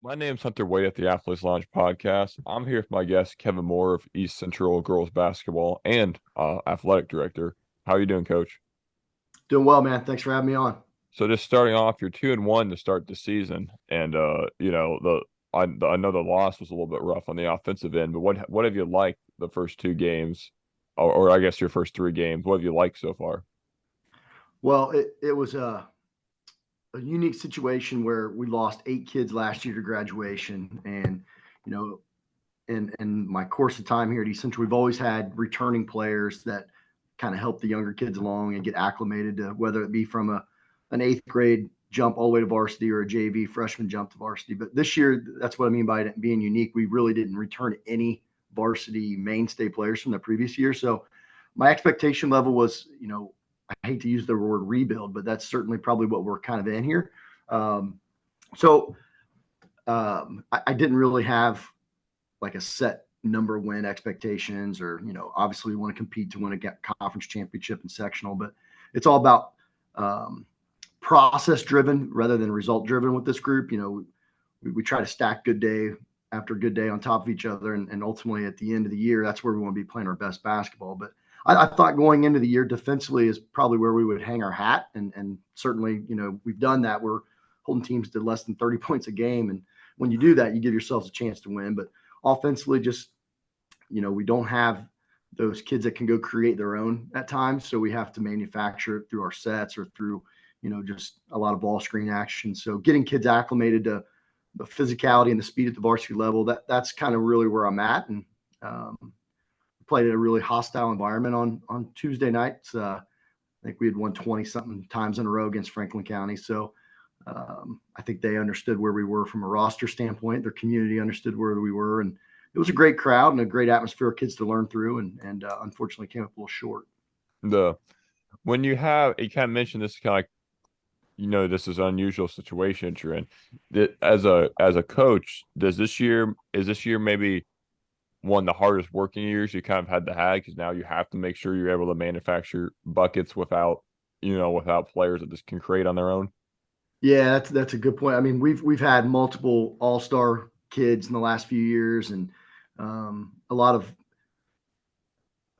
My name's Hunter Wade at the Athletes Lounge podcast. I'm here with my guest, Kevin Moore of East Central Girls Basketball and athletic director. How are you doing, Coach? Doing well, man. Thanks for having me on. So just starting off, you're 2-1 to start the season, and I know the loss was a little bit rough on the offensive end, but what have you liked the first two games, or I guess your first three games? What have you liked so far? Well, it was a unique situation where we lost 8 kids last year to graduation, and you know, in my course of time here at East Central, we've always had returning players that kind of help the younger kids along and get acclimated to whether it be from an eighth grade jump all the way to varsity or a JV freshman jump to varsity. But this year, that's what I mean by it being unique. We really didn't return any varsity mainstay players from the previous year, so my expectation level was, I hate to use the word rebuild, but that's certainly probably what we're kind of in here. Um, so I didn't really have like a set number win expectations, or obviously we want to compete to win a conference championship and sectional, but it's all about um, process driven rather than result driven with this group. We try to stack good day after good day on top of each other, and ultimately at the end of the year, that's where we want to be playing our best basketball. But I thought going into the year defensively is probably where we would hang our hat, and certainly we've done that. We're holding teams to less than 30 points a game, and when you do that, you give yourselves a chance to win. But offensively, just we don't have those kids that can go create their own at times, so we have to manufacture it through our sets or through just a lot of ball screen action. So getting kids acclimated to the physicality and the speed at the varsity level, that's kind of really where I'm at. And played in a really hostile environment on Tuesday nights. I think we had won 20 something times in a row against Franklin County. So I think they understood where we were from a roster standpoint. Their community understood where we were, and it was a great crowd and a great atmosphere of kids to learn through. And unfortunately, came up a little short. The when you kind of mentioned this kind of like this is an unusual situation that you're in. That as a coach, is this year maybe one of the hardest working years you kind of had to have because now you have to make sure you're able to manufacture buckets without players that just can create on their own. Yeah, that's a good point. I mean, we've had multiple all-star kids in the last few years, and a lot of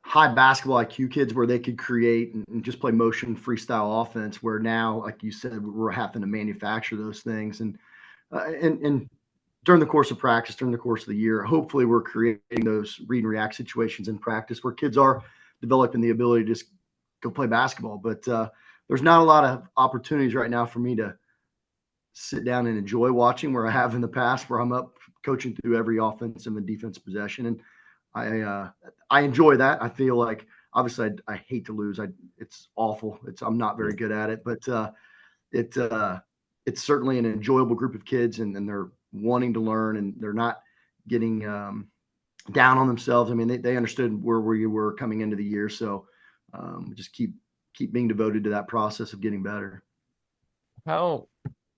high basketball IQ kids where they could create and just play motion freestyle offense. Where now, like you said, we're having to manufacture those things, and during the course of practice, during the course of the year, hopefully we're creating those read and react situations in practice where kids are developing the ability to just go play basketball. But there's not a lot of opportunities right now for me to sit down and enjoy watching where I have in the past, where I'm up coaching through every offensive and defensive possession. And I enjoy that. I feel like obviously I hate to lose. It's awful. I'm not very good at it, but it it's certainly an enjoyable group of kids, and they're wanting to learn, and they're not getting down on themselves. I mean, they understood where we were coming into the year, so just keep being devoted to that process of getting better. How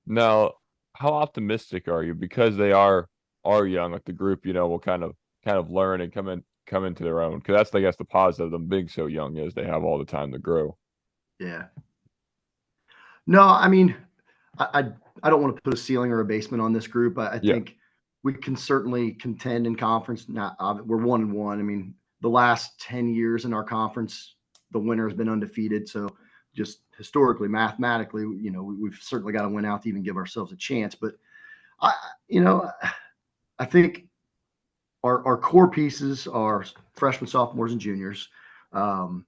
now, how optimistic are you? Because they are young, like the group, will kind of learn and come into their own. Because that's I guess the positive of them being so young is they have all the time to grow. Yeah. No, I mean, I don't want to put a ceiling or a basement on this group. I Yeah. think we can certainly contend in conference. Not we're 1-1. I mean, the last 10 years in our conference, the winner has been undefeated. So just historically, mathematically, we've certainly got to win out to even give ourselves a chance. But I, you know, I think our core pieces are freshmen, sophomores, and juniors. Um,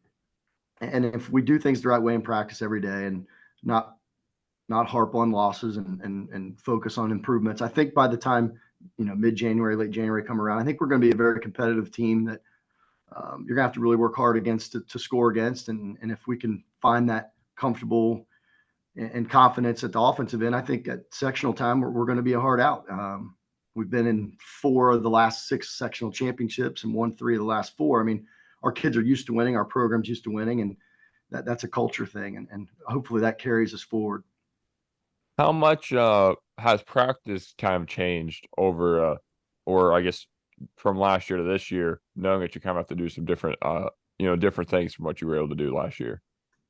and if we do things the right way in practice every day and not not harp on losses and focus on improvements. I think by the time mid January, late January come around, I think we're going to be a very competitive team that you're going to have to really work hard against to score against. And if we can find that comfortable and confidence at the offensive end, I think at sectional time we're going to be a hard out. We've been in 4 of the last 6 sectional championships and won 3 of the last 4. I mean, our kids are used to winning, our program's used to winning, and that's a culture thing. And hopefully that carries us forward. How much has practice kind of changed over or I guess from last year to this year, knowing that you kind of have to do some different things from what you were able to do last year?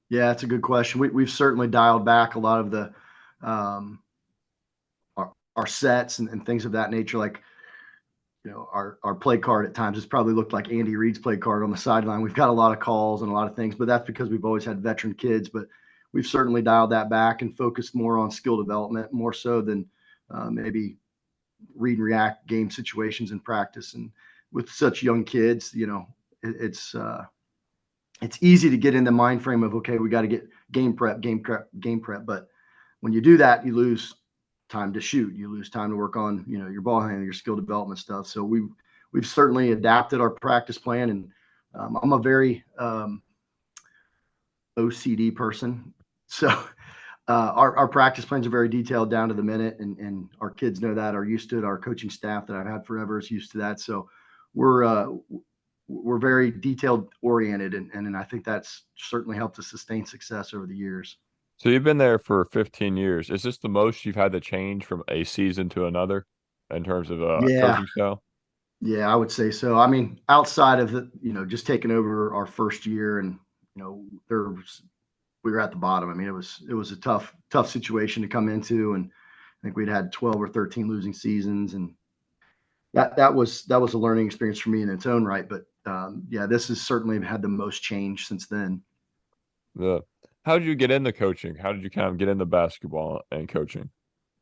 Yeah, that's a good question. We've certainly dialed back a lot of the um, our sets and things of that nature. Like, our play card at times has probably looked like Andy Reid's play card on the sideline. We've got a lot of calls and a lot of things, but that's because we've always had veteran kids. But we've certainly dialed that back and focused more on skill development, more so than maybe read and react game situations in practice. And with such young kids, it's easy to get in the mind frame of, okay, we got to get game prep. But when you do that, you lose time to shoot. You lose time to work on, your ball handling, your skill development stuff. So we've certainly adapted our practice plan, and I'm a very OCD person. So our practice plans are very detailed down to the minute, and our kids know that, are used to it. Our coaching staff that I've had forever is used to that. So we're very detailed oriented, and I think that's certainly helped us sustain success over the years. So you've been there for 15 years. Is this the most you've had to change from a season to another in terms of Yeah, coaching style? yeah, I would say so. I mean, outside of just taking over our first year, and we were at the bottom. I mean, it was a tough situation to come into, and I think we'd had 12 or 13 losing seasons, and that was a learning experience for me in its own right. But yeah, this has certainly had the most change since then. The How did you get into coaching? How did you kind of get into basketball and coaching?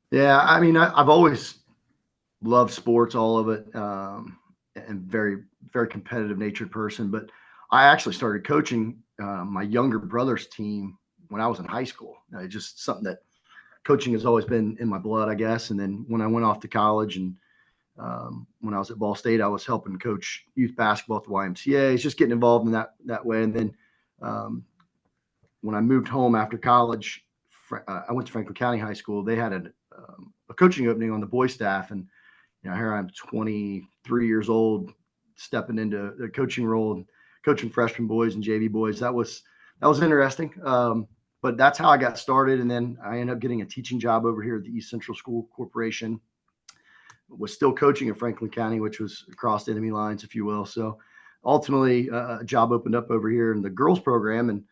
Yeah, I mean, I've always loved sports, all of it, and very, very competitive natured person. But I actually started coaching my younger brother's team when I was in high school. It's just something that coaching has always been in my blood, I guess. And then when I went off to college, and when I was at Ball State, I was helping coach youth basketball at the YMCA. It's just getting involved in that way. And then when I moved home after college, I went to Franklin County High School. They had a coaching opening on the boys staff, and here I'm 23 years old, stepping into the coaching role and coaching freshman boys and JV boys. That was interesting. But that's how I got started. And then I ended up getting a teaching job over here at the East Central School Corporation. Was still coaching at Franklin County, which was across enemy lines, if you will. So ultimately, a job opened up over here in the girls program, and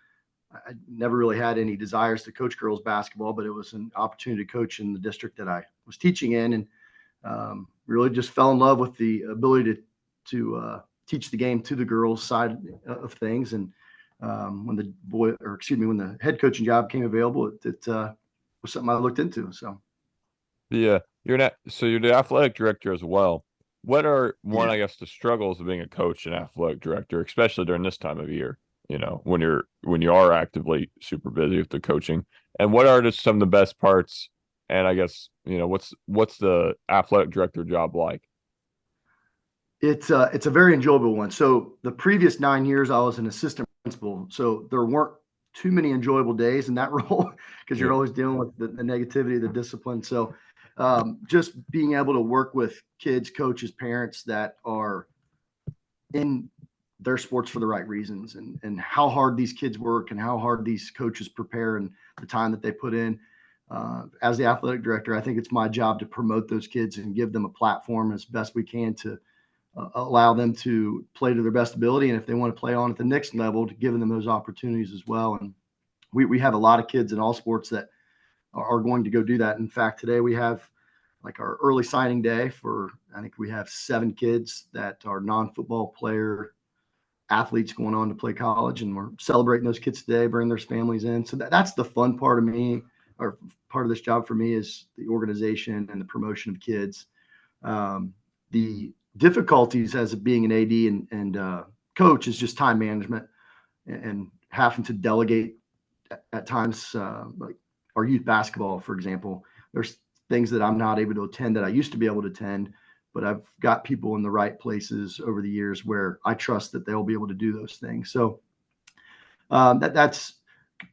I never really had any desires to coach girls basketball, but it was an opportunity to coach in the district that I was teaching in, and really just fell in love with the ability to teach the game to the girls side of things. And when the head coaching job came available, it was something I looked into. So You're the athletic director as well. What are yeah. I guess, the struggles of being a coach and athletic director, especially during this time of year? When you are actively super busy with the coaching, and what are just some of the best parts? And I guess, what's the athletic director job like? It's a very enjoyable one. So the previous 9 years, I was an assistant principal, so there weren't too many enjoyable days in that role because you're Yeah. always dealing with the negativity, the discipline. So just being able to work with kids, coaches, parents that are in their sports for the right reasons, and how hard these kids work and how hard these coaches prepare and the time that they put in. As the athletic director, I think it's my job to promote those kids and give them a platform as best we can to allow them to play to their best ability. And if they want to play on at the next level, to giving them those opportunities as well. And we have a lot of kids in all sports that are going to go do that. In fact, today we have like our early signing day for, I think we have 7 kids that are non-football player athletes going on to play college, and we're celebrating those kids today, bringing their families in. So that's the fun part of me, or part of this job for me, is the organization and the promotion of kids. The difficulties as being an AD and coach is just time management and having to delegate at times, like our youth basketball, for example. There's things that I'm not able to attend that I used to be able to attend, but I've got people in the right places over the years where I trust that they'll be able to do those things. So that's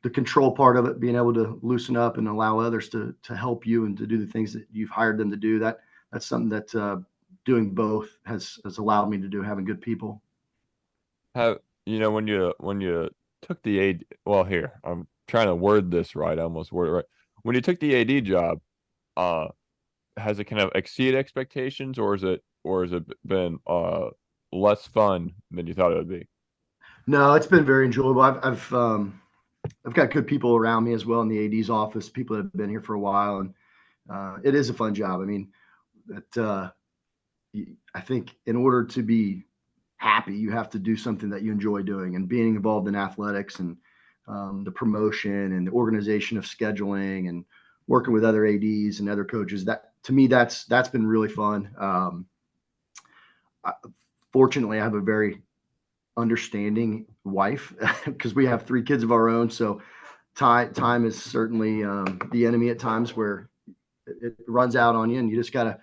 the control part of it, being able to loosen up and allow others to help you and to do the things that you've hired them to do. That's something that doing both has allowed me to do, having good people. How when you took the AD, well, here, I'm trying to word this right. I almost word it right. When you took the AD job, uh, has it kind of exceeded expectations, or has it been less fun than you thought it would be? No, it's been very enjoyable. I've got good people around me as well in the AD's office, people that have been here for a while, and it is a fun job. I mean, I think in order to be happy, you have to do something that you enjoy doing, and being involved in athletics and the promotion and the organization of scheduling and working with other ADs and other coaches. That to me, that's been really fun. Fortunately, I have a very understanding wife because we have 3 kids of our own. So time is certainly the enemy at times, where it runs out on you, and you just got to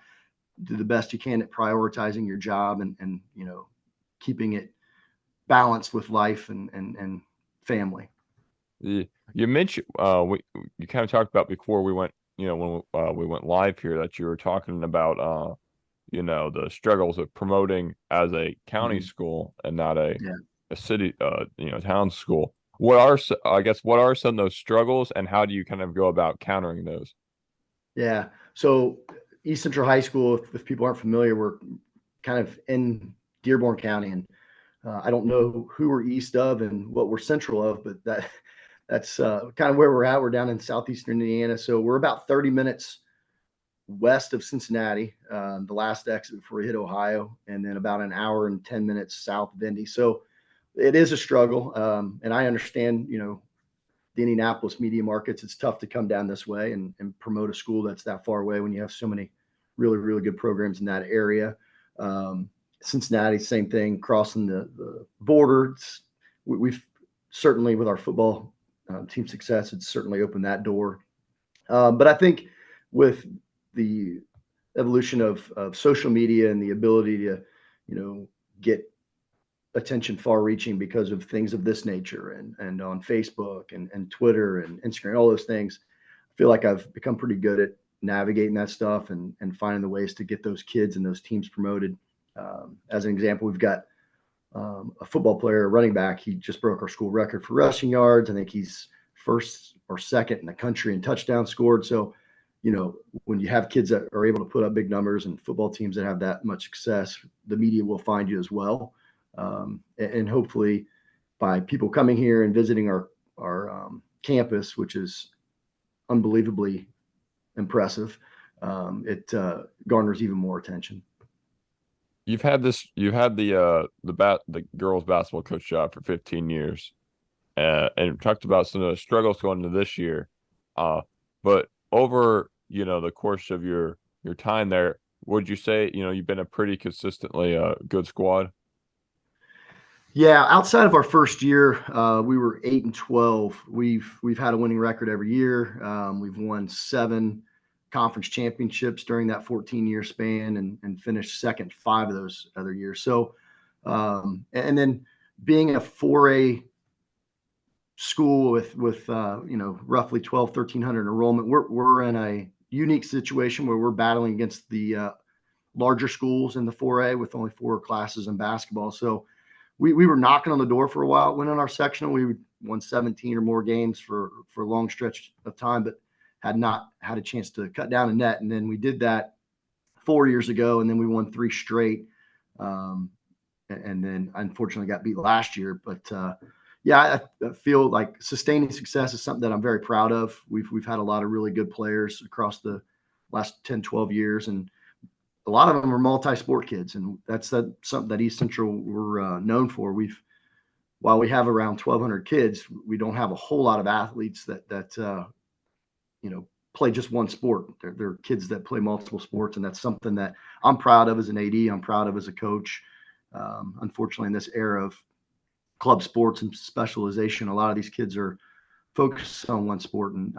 do the best you can at prioritizing your job and keeping it balanced with life and family. You mentioned you kind of talked about before we went, when we went live here, that you were talking about the struggles of promoting as a county Mhm. school and not a Yeah. city town school. What are some of those struggles, and how do you kind of go about countering those? Yeah. So East Central High School, if people aren't familiar, we're kind of in Dearborn County, and I don't know who we're east of and what we're central of, but that's kind of where we're at. We're down in southeastern Indiana, so we're about 30 minutes west of Cincinnati, the last exit before we hit Ohio, and then about an hour and 10 minutes south of Indy. So it is a struggle, and I understand, the Indianapolis media markets. It's tough to come down this way and promote a school that's that far away when you have so many really, really good programs in that area. Cincinnati, same thing, crossing the border. We've certainly, with our football team success, it's certainly opened that door. But I think with the evolution of social media and the ability to, get attention far reaching because of things of this nature, and on Facebook and Twitter and Instagram, all those things, I feel like I've become pretty good at navigating that stuff and finding the ways to get those kids and those teams promoted. As an example, we've got a football player, a running back. He just broke our school record for rushing yards. I think he's first or second in the country in touchdowns scored. So, when you have kids that are able to put up big numbers and football teams that have that much success, the media will find you as well. And hopefully, by people coming here and visiting our campus, which is unbelievably impressive, it garners even more attention. You've had the girls basketball coach job for 15 years, and talked about some of the struggles going into this year. But over, the course of your time there, would you say, you've been a pretty consistently good squad? Yeah, outside of our first year, we were 8-12. We've had a winning record every year. We've won 7 conference championships during that 14-year span, and finished second 5 of those other years. So, and then being a 4A school with roughly 1,300 enrollment, we're in a unique situation where we're battling against the larger schools in the 4A with only 4 classes in basketball. So we were knocking on the door for a while. Winning our sectional, we won 17 or more games for a long stretch of time, but had not had a chance to cut down a net. And then we did that 4 years ago, and then we won 3 straight. And then unfortunately got beat last year. But yeah, I feel like sustaining success is something that I'm very proud of. We've had a lot of really good players across the last 10, 12 years, and a lot of them are multi-sport kids, and that's something that East Central we're known for. While we have around 1,200 kids, we don't have a whole lot of athletes that play just one sport. They're kids that play multiple sports, and that's something that I'm proud of as an AD. I'm proud of as a coach. Unfortunately, in this era of club sports and specialization, a lot of these kids are focused on one sport, and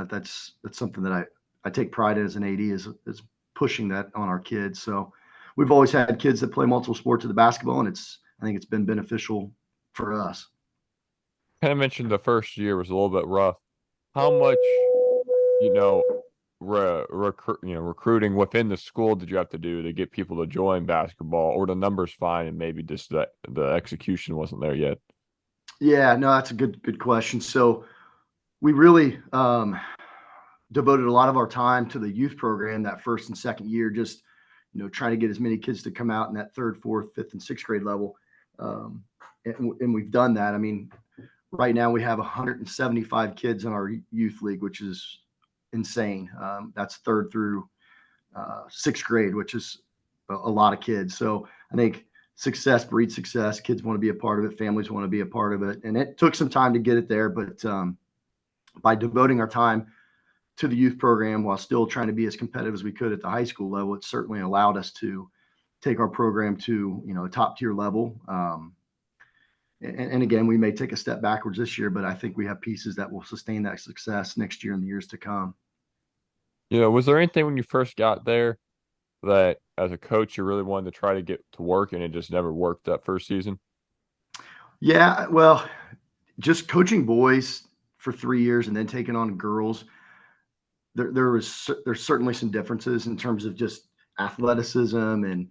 that's something that I take pride in as an AD, is pushing that on our kids. So we've always had kids that play multiple sports of the basketball, and I think it's been beneficial for us. Kind of mentioned the first year was a little bit rough. How much, you know, recruiting within the school did you have to do to get people to join basketball, or the numbers fine and maybe just the execution wasn't there yet? Yeah, no, that's a good question. So we really devoted a lot of our time to the youth program that first and second year, just trying to get as many kids to come out in that third, fourth, fifth, and sixth grade level. And we've done that. I mean, right now we have 175 kids in our youth league, which is insane. That's third through sixth grade, which is a lot of kids. So I think success breeds success. Kids want to be a part of it. Families want to be a part of it. And it took some time to get it there, but by devoting our time to the youth program while still trying to be as competitive as we could at the high school level, it certainly allowed us to take our program to, a top tier level. And again, we may take a step backwards this year, but I think we have pieces that will sustain that success next year and the years to come. Was there anything when you first got there that as a coach you really wanted to try to get to work and it just never worked that first season? Yeah, well, just coaching boys for 3 years and then taking on girls, there's certainly some differences in terms of just athleticism and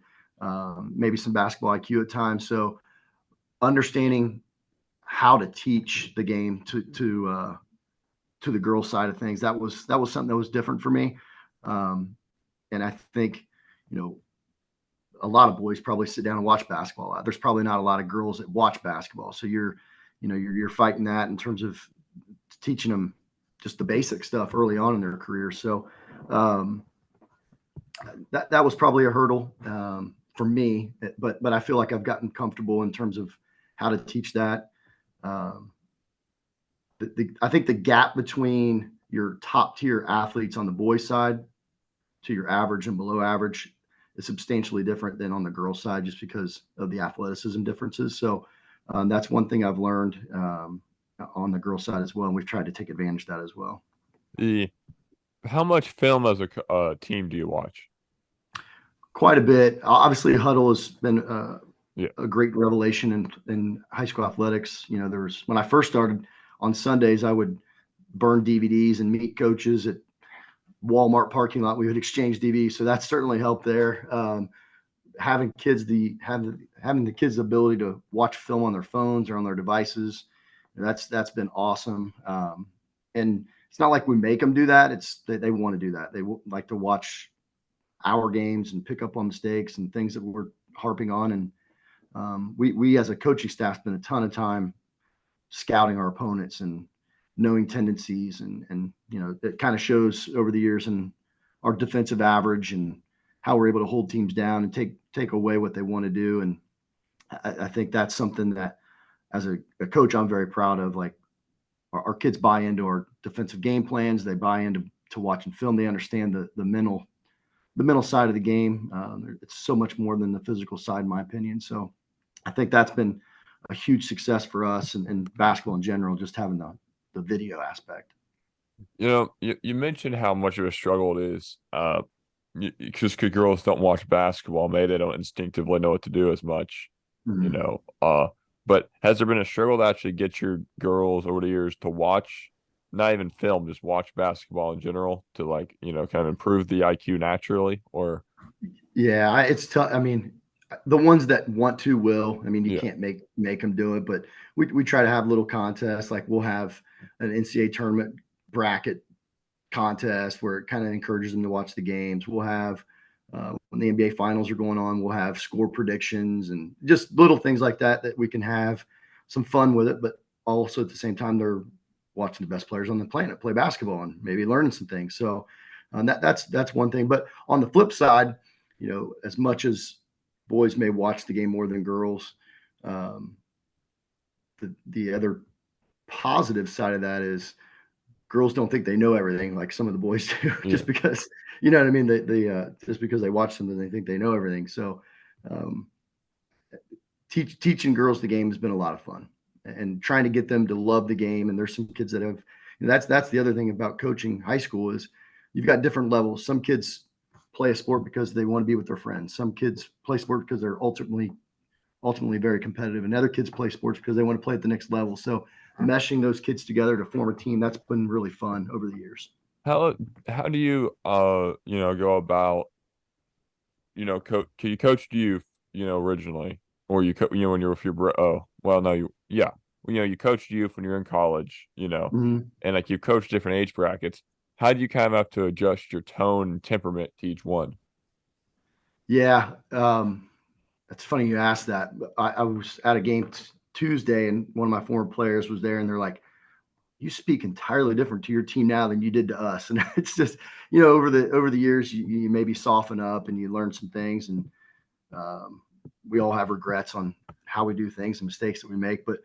maybe some basketball IQ at times. So understanding how to teach the game to the girls side of things, that was something that was different for me. And I think, a lot of boys probably sit down and watch basketball. There's probably not a lot of girls that watch basketball. So you're fighting that in terms of teaching them just the basic stuff early on in their career. So that was probably a hurdle for me, but I feel like I've gotten comfortable in terms of how to teach that. I think the gap between your top tier athletes on the boys side to your average and below average is substantially different than on the girls side, just because of the athleticism differences. So that's one thing I've learned on the girls side as well. And we've tried to take advantage of that as well. How much film as a team do you watch? Quite a bit. Obviously, Huddle has been Yeah. a great revelation in high school athletics. When I first started on Sundays, I would burn DVDs and meet coaches at Walmart parking lot. We would exchange DVDs. So that certainly helped there. Having the kids the ability to watch film on their phones or on their devices, that's been awesome. And it's not like we make them do that. It's they want to do that. They like to watch our games and pick up on mistakes and things that we're harping on. And we as a coaching staff spend a ton of time scouting our opponents and knowing tendencies, and it kind of shows over the years in our defensive average and how we're able to hold teams down and take away what they want to do. And I think that's something that as a coach, I'm very proud of. Like our kids buy into our defensive game plans. They buy into watching film. They understand the mental side of the game. It's so much more than the physical side, in my opinion. So I think that's been a huge success for us and basketball in general, just having the video aspect. You mentioned how much of a struggle it is, because girls don't watch basketball. Maybe they don't instinctively know what to do as much, But has there been a struggle to actually get your girls over the years to watch, not even film, just watch basketball in general to kind of improve the IQ naturally? Or yeah, it's tough. I mean, the ones that want to will. I mean, you Yeah. can't make them do it, but we try to have little contests. Like we'll have an NCAA tournament bracket contest where it kind of encourages them to watch the games. We'll have when the NBA finals are going on, we'll have score predictions and just little things like that we can have some fun with it, but also at the same time they're watching the best players on the planet play basketball and maybe learning some things. So that's one thing. But on the flip side, as much as boys may watch the game more than girls, the other positive side of that is girls don't think they know everything like some of the boys do, just because, you know what I mean? They just because they watch something, they think they know everything. So teaching girls the game has been a lot of fun, and trying to get them to love the game. And there's some kids that have, that's the other thing about coaching high school is you've got different levels. Some kids play a sport because they want to be with their friends. Some kids play sport because they're ultimately very competitive, and other kids play sports because they want to play at the next level. So meshing those kids together to form a team, that's been really fun over the years. How do you go about you coached youth originally, or when you're with your you coached youth when you're in college, Mm-hmm. and you coach different age brackets. How do you kind of have to adjust your tone and temperament to each one? Yeah, it's funny you asked that. I was at a game Tuesday, and one of my former players was there, and they're like, you speak entirely different to your team now than you did to us. And it's just, over the years, you maybe soften up and you learn some things. And we all have regrets on how we do things and mistakes that we make. But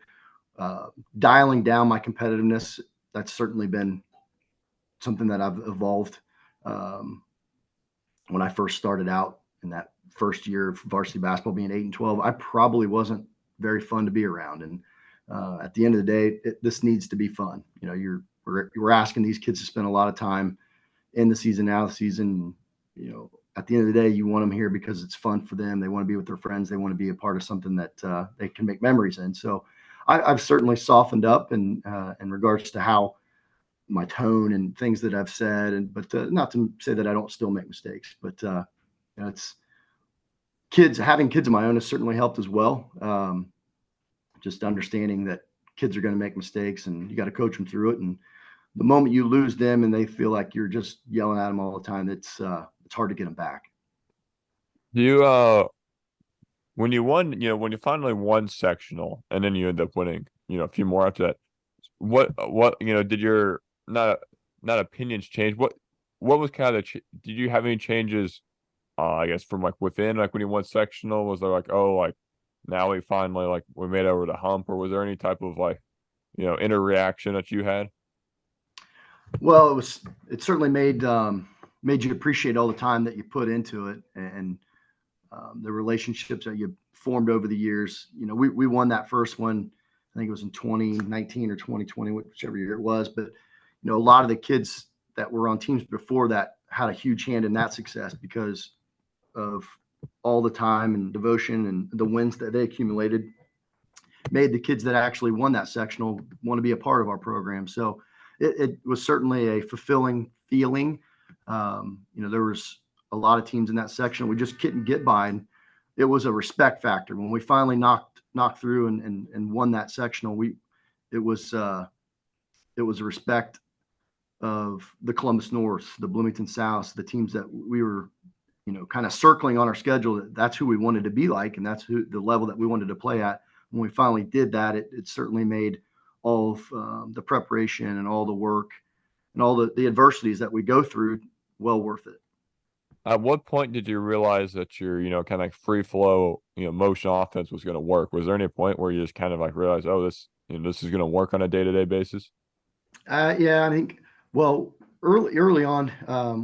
dialing down my competitiveness, that's certainly been something that I've evolved. When I first started out in that first year of varsity basketball, being 8-12, I probably wasn't very fun to be around. And at the end of the day, this needs to be fun. We're asking these kids to spend a lot of time in the season, out of the season. At the end of the day, you want them here because it's fun for them. They want to be with their friends. They want to be a part of something that they can make memories in. So I've certainly softened up in regards to how my tone and things that I've said, but not to say that I don't still make mistakes, but it's having kids of my own has certainly helped as well. Just understanding that kids are going to make mistakes and you got to coach them through it. And the moment you lose them and they feel like you're just yelling at them all the time, it's hard to get them back. Do you when you won, when you finally won sectional and then you end up winning, a few more after that, what did your not opinions change? What was kind of did you have any changes? I guess from like within, like when you won sectional, was there like, oh, like now we finally like we made over the hump, or was there any type of like, inner reaction that you had? Well, it certainly made you appreciate all the time that you put into it and the relationships that you formed over the years. We won that first one. I think it was in 2019 or 2020, whichever year it was. But, a lot of the kids that were on teams before that had a huge hand in that success because of all the time and devotion and the wins that they accumulated made the kids that actually won that sectional want to be a part of our program. So it was certainly a fulfilling feeling. There was a lot of teams in that section we just couldn't get by. And it was a respect factor. When we finally knocked through and won that sectional, it was a respect of the Columbus North, the Bloomington South, the teams that we were, kind of circling on our schedule. That's who we wanted to be like, and that's the level that we wanted to play at. When we finally did that, it certainly made all of the preparation and all the work and all the adversities that we go through well worth it. At what point did you realize that your, kind of like free flow, motion offense was going to work? Was there any point where you just kind of like realized, oh, this is going to work on a day-to-day basis? Yeah, I think, well, early on,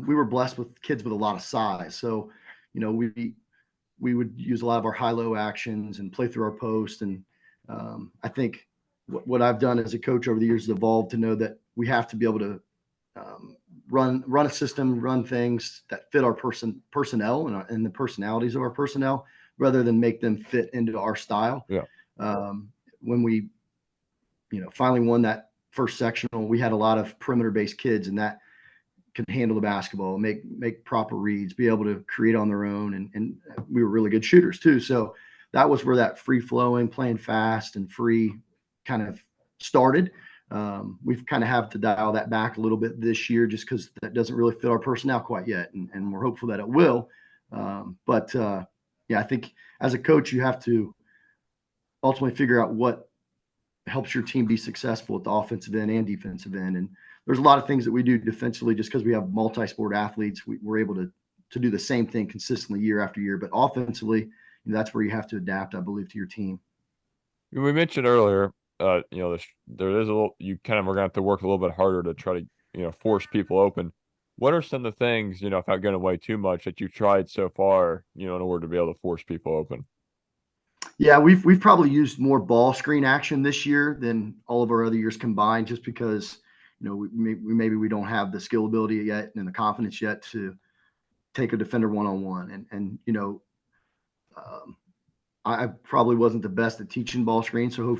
we were blessed with kids with a lot of size. So, we would use a lot of our high-low actions and play through our post. And I think what I've done as a coach over the years is evolved to know that we have to be able to run a system, run things that fit our personnel and the personalities of our personnel, rather than make them fit into our style. Yeah. When we, finally won that first sectional, we had a lot of perimeter-based kids, and that can handle the basketball, make proper reads, be able to create on their own, and we were really good shooters too. So that was where that free flowing, playing fast and free kind of started. We've kind of have to dial that back a little bit this year just because that doesn't really fit our personnel quite yet. And we're hopeful that it will. Yeah, I think as a coach, you have to ultimately figure out what helps your team be successful at the offensive end and defensive end. And there's a lot of things that we do defensively just because we have multi-sport athletes. We're able to do the same thing consistently year after year. But offensively, that's where you have to adapt, I believe, to your team. We mentioned earlier, there is a little, you kind of are going to have to work a little bit harder to try to, force people open. What are some of the things, without going away too much, that you've tried so far, in order to be able to force people open? Yeah, we've probably used more ball screen action this year than all of our other years combined, just because, maybe we don't have the skill ability yet and the confidence yet to take a defender one-on-one. I probably wasn't the best at teaching ball screen. So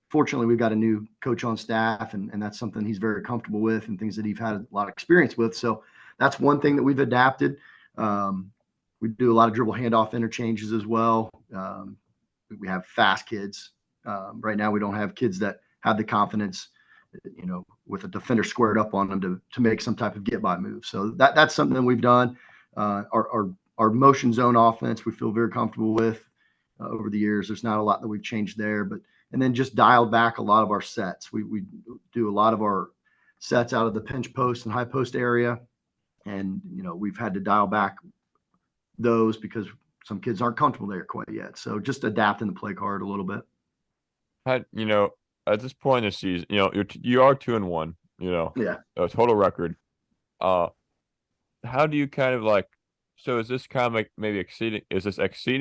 fortunately, we've got a new coach on staff, and that's something he's very comfortable with and things that he's had a lot of experience with. So that's one thing that we've adapted. We do a lot of dribble handoff interchanges as well. We have fast kids. Right now, we don't have kids that have the confidence, with a defender squared up on them to make some type of get-by move. So that's something that we've done. Our motion zone offense, we feel very comfortable with over the years. There's not a lot that we've changed there, but and then just dialed back a lot of our sets. We do a lot of our sets out of the pinch post and high post area, and we've had to dial back those because some kids aren't comfortable there quite yet. So just adapting the play card a little bit. At this point in the season, you are 2-1, Yeah. a total record. How do you kind of like, so is this kind of like maybe exceeding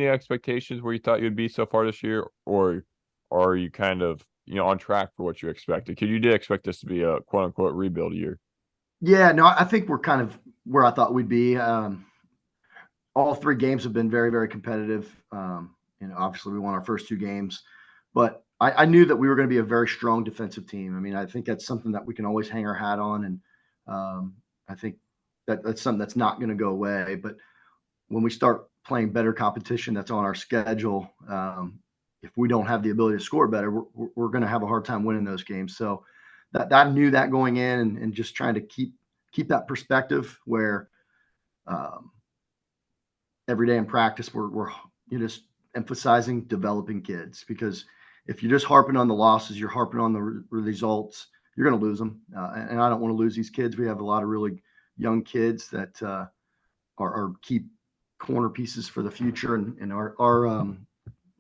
expectations where you thought you'd be so far this year, or are you kind of, on track for what you expected? Because you did expect this to be a quote unquote rebuild year. Yeah, no, I think we're kind of where I thought we'd be. All three games have been very, very competitive. Obviously we won our first two games, but I knew that we were going to be a very strong defensive team. I mean, I think that's something that we can always hang our hat on. And I think that's something that's not going to go away. But when we start playing better competition that's on our schedule, if we don't have the ability to score better, we're going to have a hard time winning those games. So that I knew that going in, and just trying to keep that perspective where every day in practice we're just emphasizing developing kids, because if you're just harping on the losses, you're harping on the results, you're going to lose them. And I don't want to lose these kids. We have a lot of really young kids that are key corner pieces for the future, and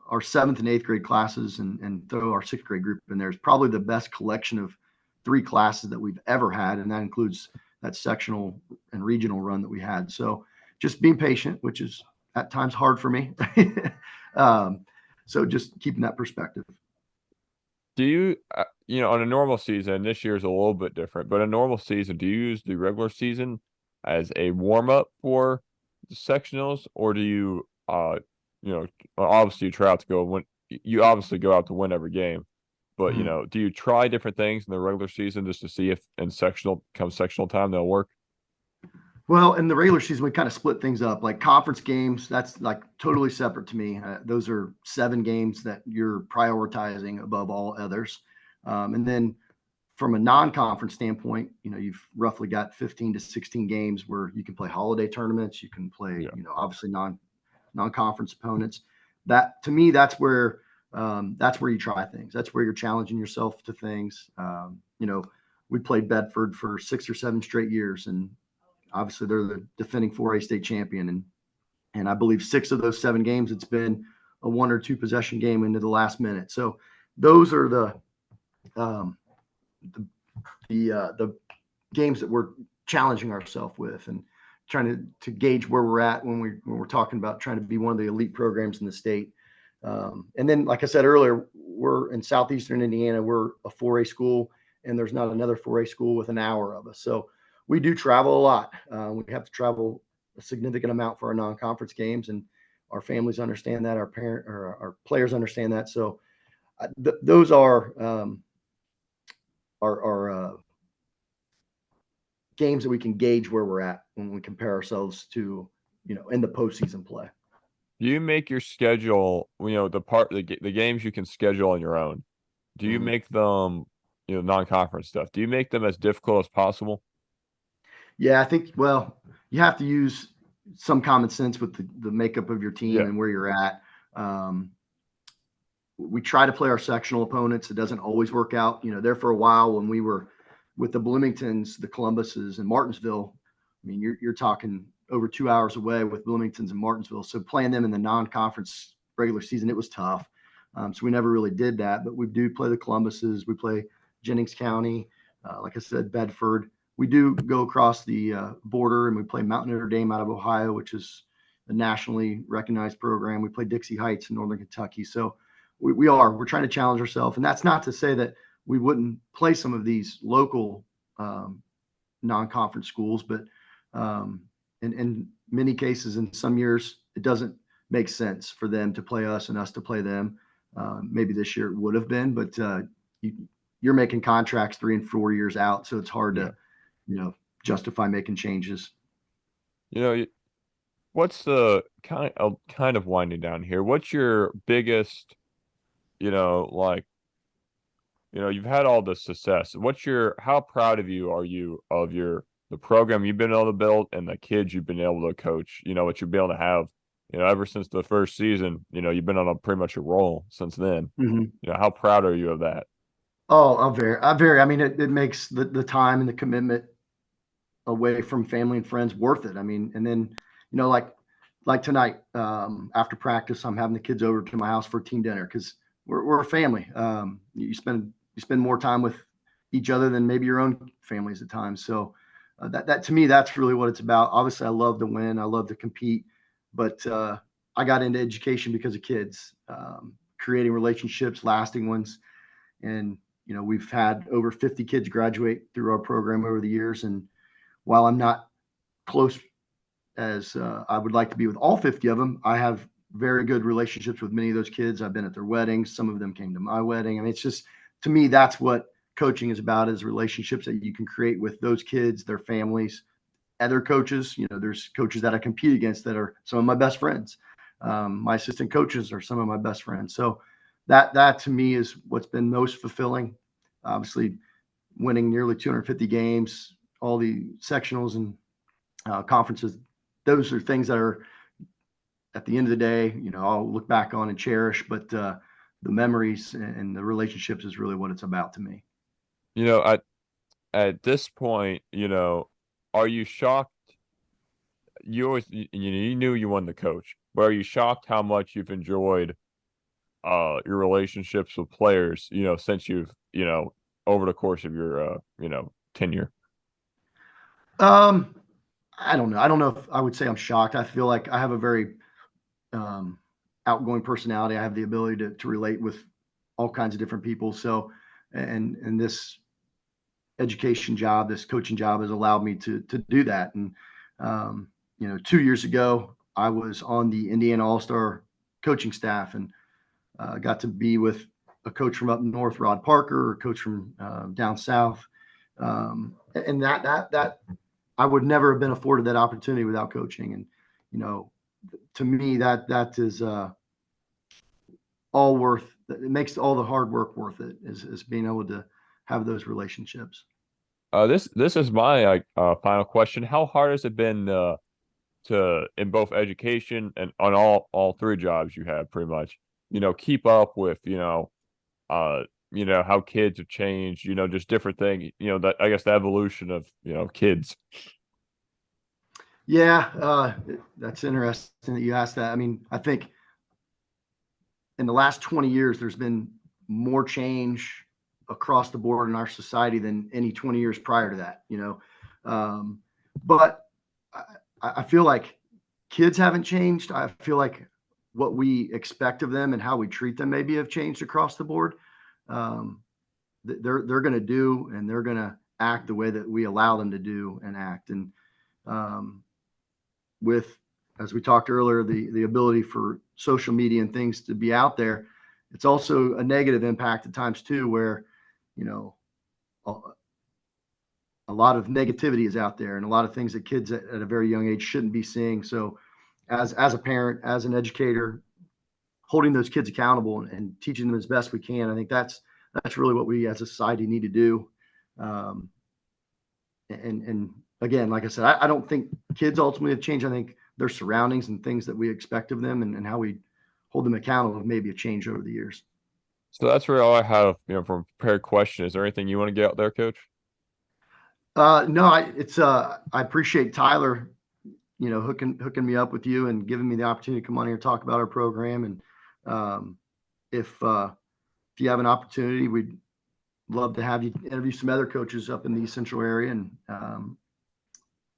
our seventh and eighth grade classes, and throw our sixth grade group in there, is probably the best collection of three classes that we've ever had, and that includes that sectional and regional run that we had. So just being patient, which is at times hard for me. So just keeping that perspective. Do you, on a normal season, this year is a little bit different, but a normal season, do you use the regular season as a warm up for the sectionals, or do you, obviously you try out to go win, you obviously go out to win every game, but do you try different things in the regular season just to see if in sectional time they'll work? Well, in the regular season, we kind of split things up. Like conference games, that's like totally separate to me. Those are 7 games that you're prioritizing above all others. And then from a non-conference standpoint, you've roughly got 15 to 16 games where you can play holiday tournaments. You can play, obviously non-conference opponents. That, to me, that's where you try things. That's where you're challenging yourself to things. We played Bedford for 6 or 7 straight years, and obviously they're the defending 4A state champion. And I believe 6 of those 7 games, it's been a 1 or 2 possession game into the last minute. So those are the games that we're challenging ourselves with, and trying to gauge where we're at when we're talking about trying to be one of the elite programs in the state. And then, like I said earlier, we're in Southeastern Indiana. We're a 4A school, and there's not another 4A school with an hour of us. So we do travel a lot. We have to travel a significant amount for our non-conference games, and our families understand that. Our players understand that. So those are games that we can gauge where we're at when we compare ourselves to, in the postseason play. Do you make your schedule, the games you can schedule on your own? Do you make them, non-conference stuff? Do you make them as difficult as possible? Yeah, I think, well, you have to use some common sense with the makeup of your team and where you're at. We try to play our sectional opponents. It doesn't always work out. There for a while when we were with the Bloomingtons, the Columbuses, and Martinsville, I mean, you're talking over 2 hours away with Bloomingtons and Martinsville. So playing them in the non-conference regular season, it was tough. So we never really did that. But we do play the Columbuses. We play Jennings County. Like I said, Bedford. We do go across the border, and we play Mount Notre Dame out of Ohio, which is a nationally recognized program. We play Dixie Heights in Northern Kentucky. So we're trying to challenge ourselves. And that's not to say that we wouldn't play some of these local non-conference schools, but in many cases, in some years, it doesn't make sense for them to play us and us to play them. Maybe this year it would have been, but you're making contracts 3 and 4 years out. So it's hard to, justify making changes. What's the kind of winding down here? What's your biggest, you've had all this success. How proud are you of the program you've been able to build and the kids you've been able to coach, what you've been able to have ever since the first season, you've been on a pretty much a roll since then. Mhm. How proud are you of that? Oh, I mean, it makes the time and the commitment away from family and friends worth it. I mean, and then, like tonight, after practice, I'm having the kids over to my house for a team dinner because we're a family. You spend more time with each other than maybe your own families at times. So that to me, that's really what it's about. Obviously, I love to win, I love to compete, but I got into education because of kids, creating relationships, lasting ones, and we've had over 50 kids graduate through our program over the years. And while I'm not close as I would like to be with all 50 of them, I have very good relationships with many of those kids. I've been at their weddings. Some of them came to my wedding. I mean, it's just, to me, that's what coaching is about, is relationships that you can create with those kids, their families, other coaches. There's coaches that I compete against that are some of my best friends. My assistant coaches are some of my best friends. So that to me is what's been most fulfilling. Obviously, winning nearly 250 games, all the sectionals and conferences. Those are things that are, at the end of the day, I'll look back on and cherish. But the memories and the relationships is really what it's about to me. At this point, are you shocked? You knew you won the coach, but are you shocked how much you've enjoyed your relationships with players, since you've, over the course of your tenure? Um, I don't know. I don't know if I would say I'm shocked. I feel like I have a very um, outgoing personality. I have the ability to relate with all kinds of different people. So, and this education job, this coaching job, has allowed me to do that. And 2 years ago, I was on the Indiana All Star coaching staff, and got to be with a coach from up north, Rod Parker, a coach from down south, and that I would never have been afforded that opportunity without coaching. And you know, to me, that is all worth. It makes all the hard work worth it. Is being able to have those relationships. This is my final question. How hard has it been to, in both education and on all three jobs you have, pretty much, keep up with, uh, how kids have changed, just different things, that, I guess, the evolution of, kids. Yeah, that's interesting that you asked that. I mean, I think in the last 20 years, there's been more change across the board in our society than any 20 years prior to that, but I feel like kids haven't changed. I feel like what we expect of them and how we treat them maybe have changed across the board. Um, they're going to do, and they're going to act the way that we allow them to do and act. And um, with, as we talked earlier, the ability for social media and things to be out there, it's also a negative impact at times too, where you know a, a lot of negativity is out there, and a lot of things that kids at a very young age shouldn't be seeing. So, as a parent, as an educator, holding those kids accountable and teaching them as best we can, I think that's really what we as a society need to do. Um, and again, like I said, I don't think kids ultimately have changed. I think their surroundings and things that we expect of them, and how we hold them accountable have maybe changed over the years. So that's really all I have, from a prepared question. Is there anything you want to get out there, Coach? No, I appreciate Tyler, hooking me up with you and giving me the opportunity to come on here and talk about our program. And um, if you have an opportunity, we'd love to have you interview some other coaches up in the East Central area, and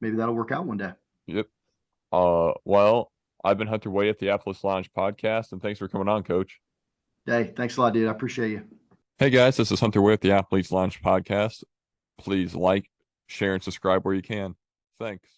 maybe that'll work out one day. Yep. Well, I've been Hunter Wade at the Athletes Lounge podcast, and thanks for coming on, Coach. Hey, thanks a lot, dude. I appreciate you. Hey guys, this is Hunter Wade at the Athletes Lounge podcast. Please like, share, and subscribe where you can. Thanks.